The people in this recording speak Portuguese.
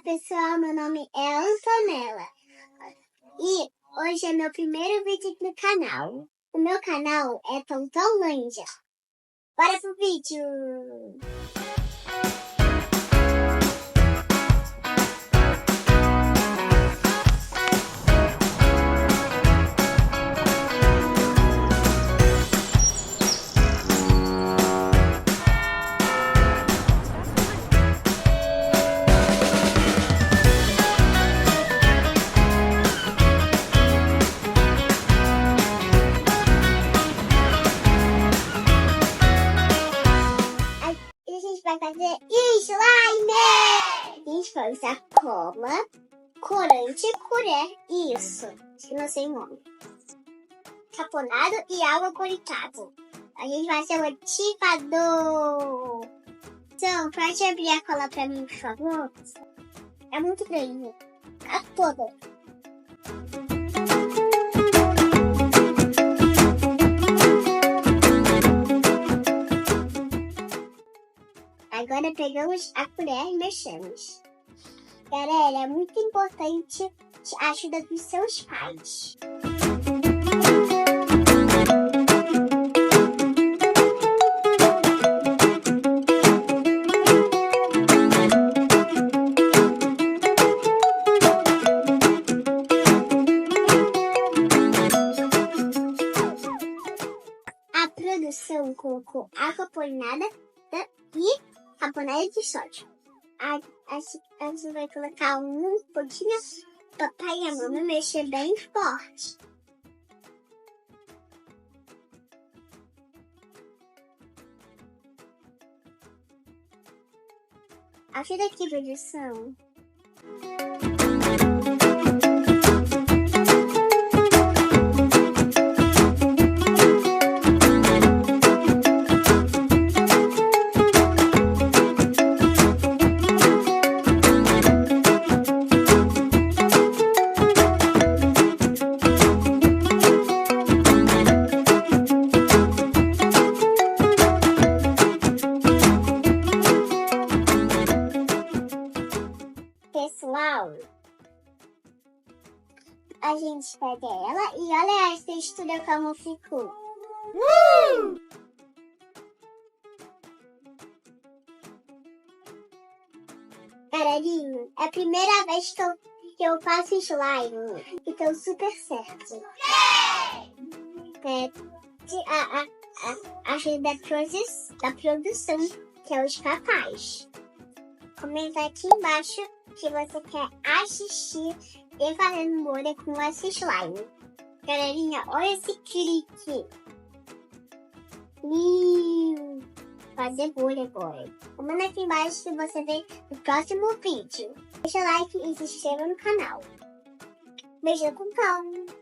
pessoal, meu nome é Antonella e hoje é meu primeiro vídeo no canal. O meu canal é Tontonlândia. Bora pro vídeo! A gente vai fazer slime! A gente vai usar cola, corante, colher e isso, que não sei o nome. Caponado e água coritável. A gente vai ser um ativador. Então, pode abrir a cola pra mim, por favor? É muito grande. A toda. Agora pegamos a colher e mexemos. Galera, é muito importante a ajuda dos seus pais. A produção colocou água polinada e carbonado de sódio. A gente vai colocar um pouquinho papai e a mamãe mexer bem forte. Ajuda aqui, produção. Pessoal, a gente pega ela e olha a textura como ficou. Galerinha, é a primeira vez que eu faço slime e deu super certo. A ajuda da produção, que é os papais. Comenta aqui embaixo que você quer assistir e fazendo bolha com esse slime. Galerinha, olha esse clique. Fazer bolha agora. Comenta aqui embaixo se você vê o próximo vídeo. Deixa o like e se inscreva no canal. Beijo com pão.